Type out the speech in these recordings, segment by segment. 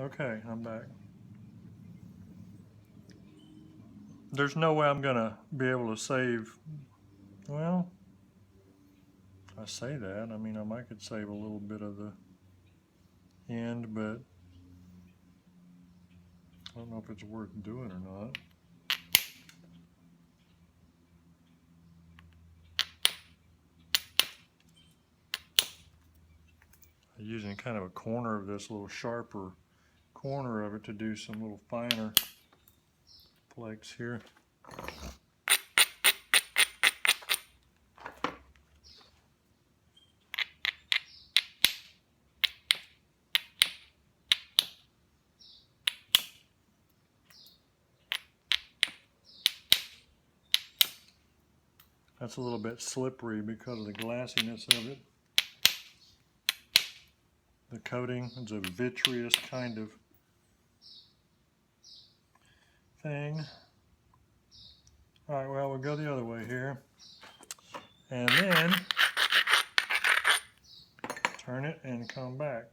Okay, I'm back. There's no way I'm gonna be able to save. Well, I say that. I mean, I could save a little bit of the end, but I don't know if it's worth doing or not. I'm using kind of a corner of this little sharper corner of it to do some little finer flakes here. That's a little bit slippery because of the glassiness of it. The coating is a vitreous kind of thing. All right, well, we'll go the other way here. And then turn it and come back.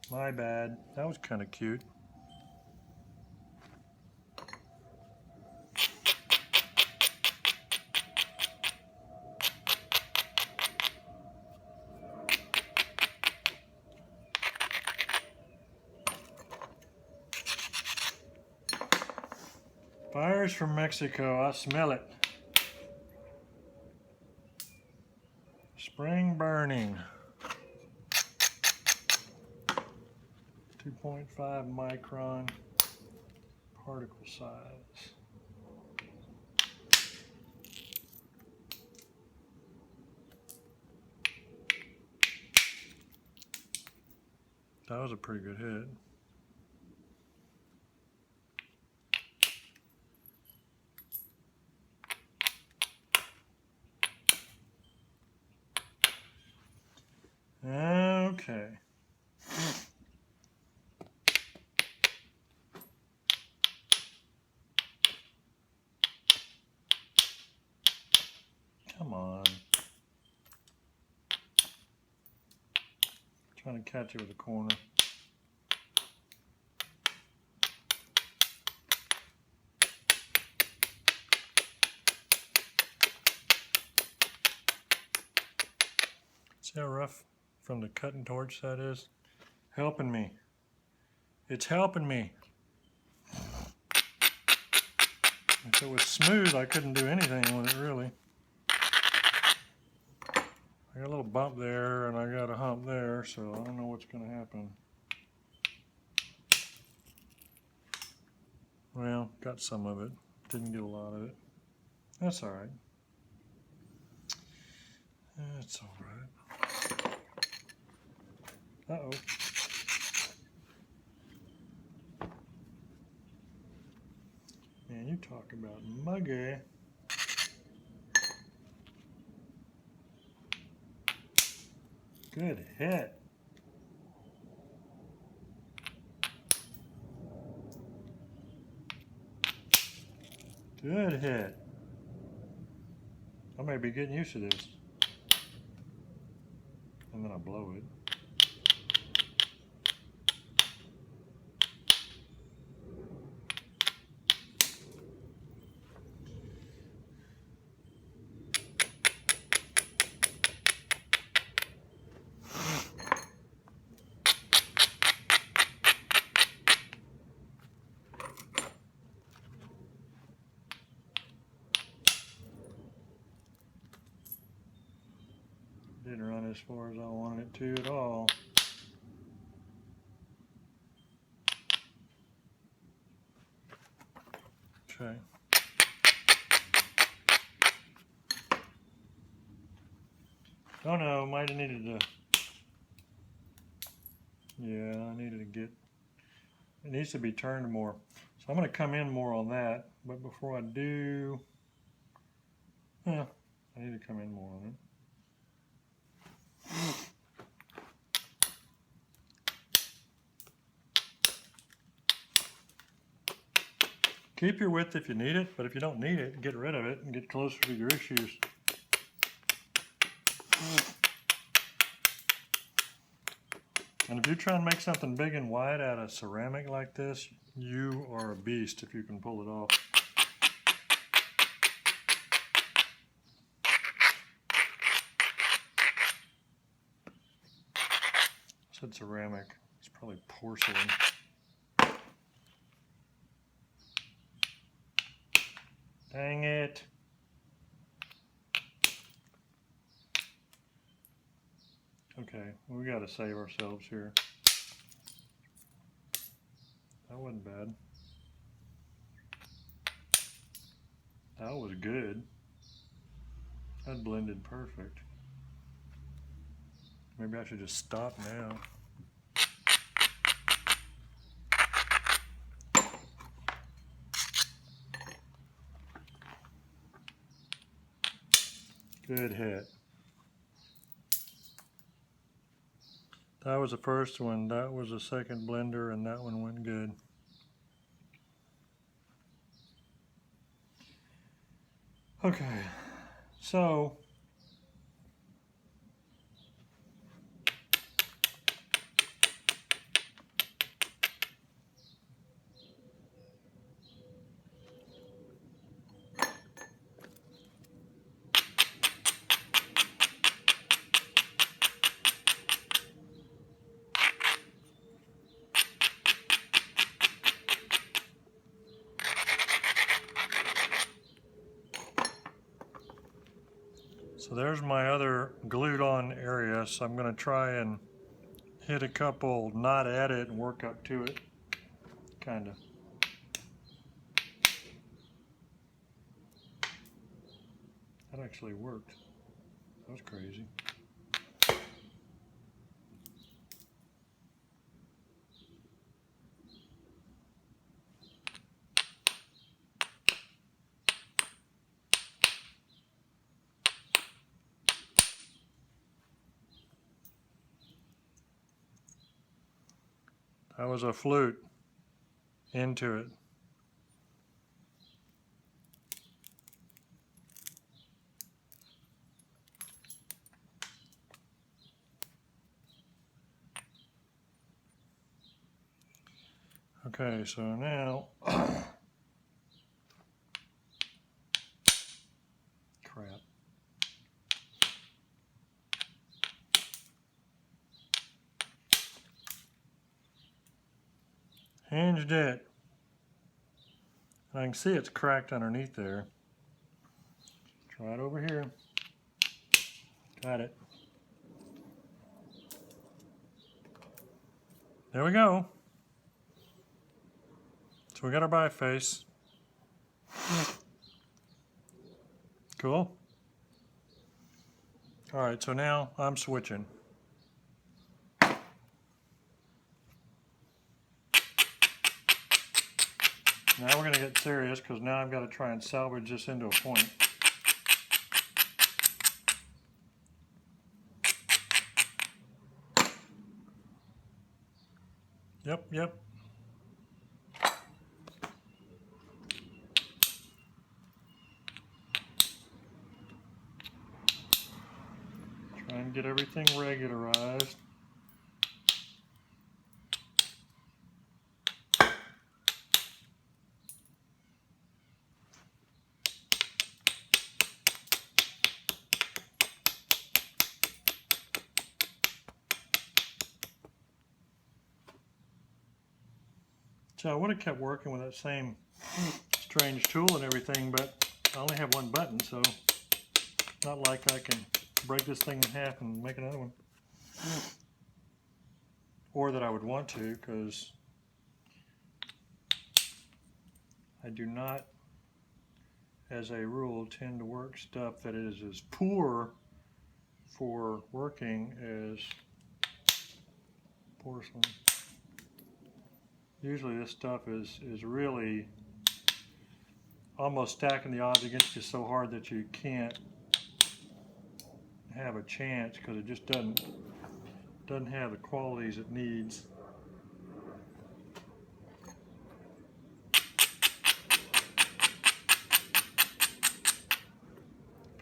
My bad. That was kind of cute. Fires from Mexico, I smell it. Spring burning. 2.5 micron particle size. That was a pretty good hit. Okay. Come on. Trying to catch it with a corner. See how rough from the cutting torch that is? Helping me. It's helping me. If it was smooth, I couldn't do anything with it, really. I got a little bump there, and I got a hump there, so I don't know what's going to happen. Well, got some of it. Didn't get a lot of it. That's all right. That's all right. Uh-oh. Man, you talk about muggy. Good hit. Good hit. I may be getting used to this. And then I blow it. Didn't run as far as I wanted it to at all. Okay. Oh no, might have needed to. Yeah, I needed to get. It needs to be turned more. So I'm going to come in more on that. But before I do, I need to come in more on it. Keep your width if you need it, but if you don't need it, get rid of it and get closer to your issues. And if you're trying to make something big and wide out of ceramic like this, you are a beast if you can pull it off. I said ceramic, it's probably porcelain. Dang it. Okay, we gotta save ourselves here. That wasn't bad. That was good. That blended perfect. Maybe I should just stop now. Good hit. That was the first one, that was the second blender, and that one went good. Okay, so there's my other glued on area, so I'm going to try and hit a couple, not at it, and work up to it, kind of. That actually worked. That was crazy. That was a flute into it. Okay, so now, crap. Hinged it. And I can see it's cracked underneath there. Try it over here. Got it. There we go. So we got our biface. Cool. All right, so now I'm switching. Now we're going to get serious because now I've got to try and salvage this into a point. Yep. Try and get everything regularized. So I would have kept working with that same strange tool and everything, but I only have one button, so not like I can break this thing in half and make another one. Or that I would want to, because I do not, as a rule, tend to work stuff that is as poor for working as porcelain. Usually this stuff is really almost stacking the odds against you so hard that you can't have a chance because it just doesn't have the qualities it needs.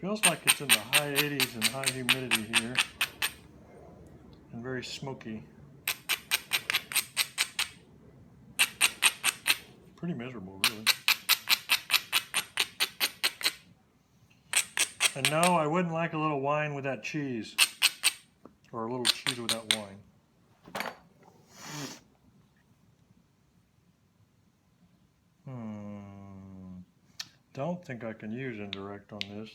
Feels like it's in the high 80s and high humidity here, and very smoky. Pretty miserable, really. And no, I wouldn't like a little wine with that cheese, or a little cheese without wine. Don't think I can use indirect on this.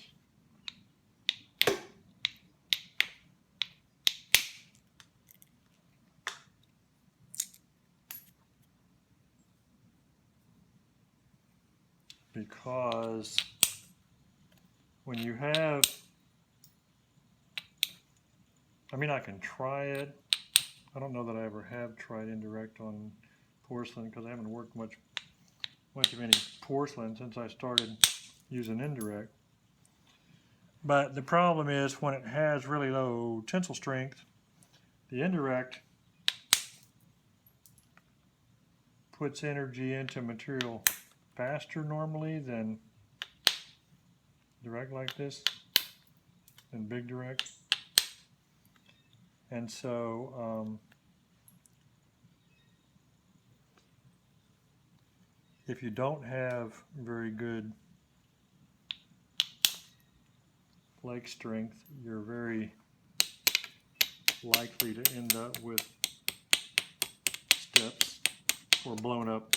Because when you have, I mean, I can try it. I don't know that I ever have tried indirect on porcelain because I haven't worked much of any porcelain since I started using indirect. But the problem is when it has really low tensile strength, the indirect puts energy into material faster normally than direct like this, than big direct. And so if you don't have very good flake strength, you're very likely to end up with steps or blown up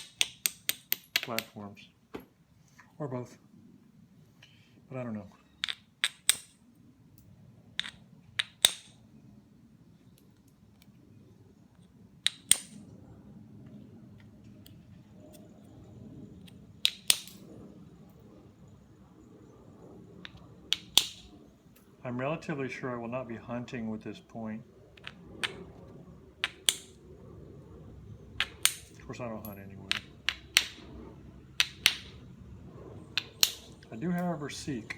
platforms, or both, but I don't know. I'm relatively sure I will not be hunting with this point. Of course, I don't hunt anyway. I do, however, seek.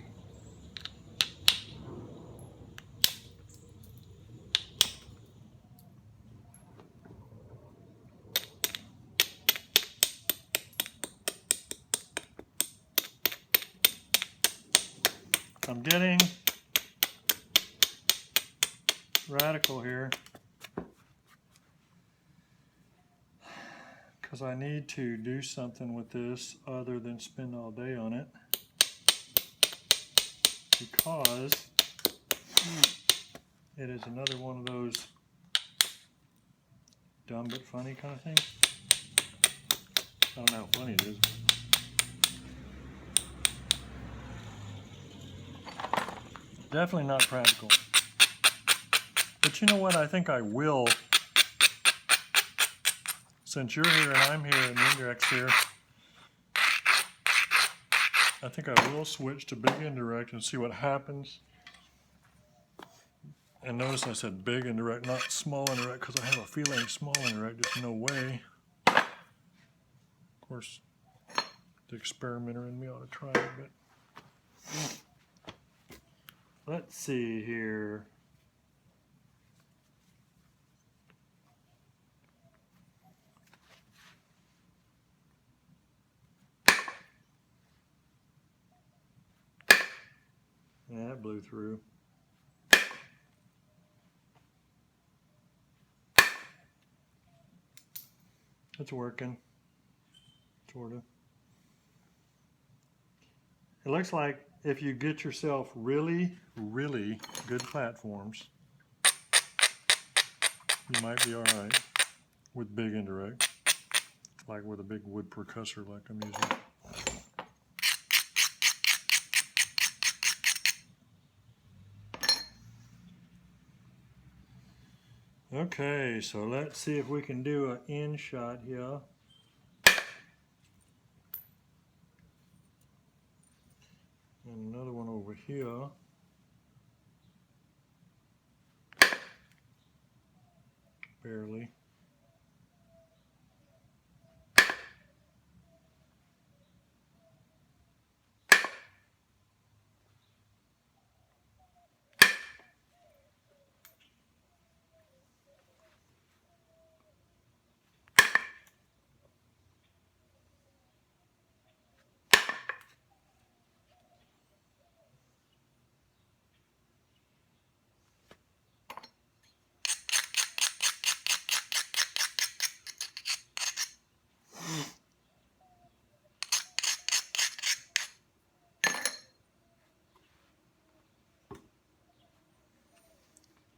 I'm getting radical here because I need to do something with this other than spend all day on it, because it is another one of those dumb but funny kind of things. I don't know how funny it is. Definitely not practical. But you know what? I think I will, since you're here and I'm here and the indirect's here, I think I will switch to big indirect and see what happens. And notice I said big indirect, not small indirect, because I have a feeling small indirect, there's no way. Of course, the experimenter in me ought to try it, but let's see here. Yeah, that blew through. It's working, sort of. It looks like if you get yourself really, really good platforms, you might be all right with big indirect, like with a big wood percussor like I'm using. Okay, so let's see if we can do an in shot here. And another one over here. Barely.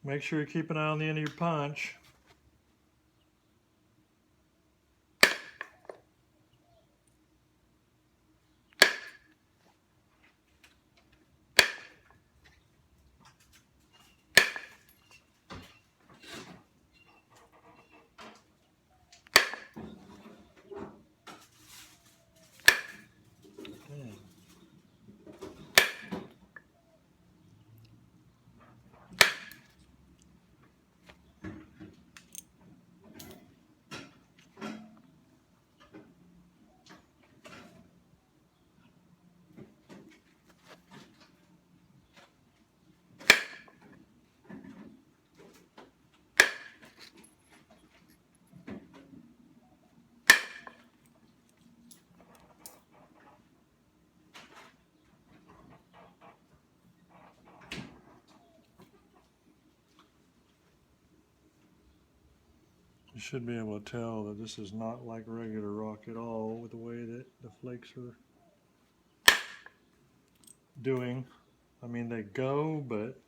Make sure you keep an eye on the end of your punch. You should be able to tell that this is not like regular rock at all with the way that the flakes are doing. I mean, they go, but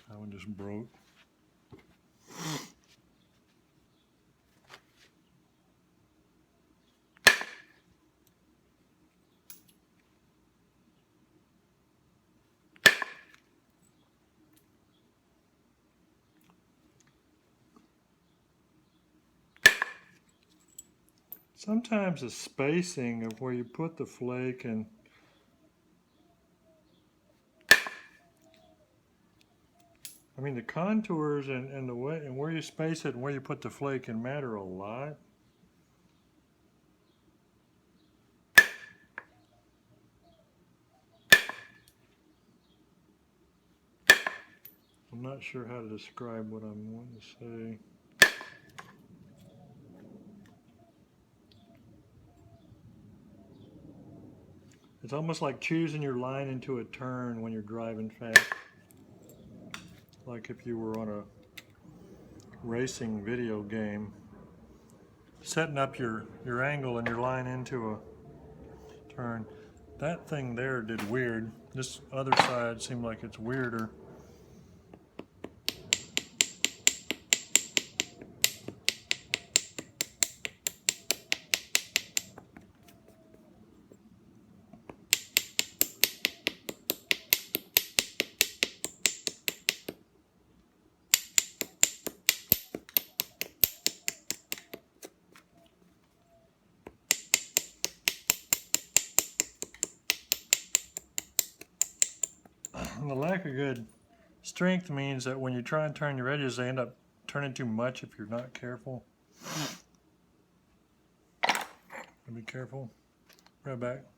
that one just broke. Sometimes the spacing of where you put the flake and I mean the contours and the way and where you space it and where you put the flake can matter a lot. I'm not sure how to describe what I'm wanting to say. It's almost like choosing your line into a turn when you're driving fast. Like if you were on a racing video game. Setting up your angle and your line into a turn. That thing there did weird. This other side seemed like it's weirder. And the lack of good strength means that when you try and turn your edges, they end up turning too much if you're not careful. Be careful. Right back.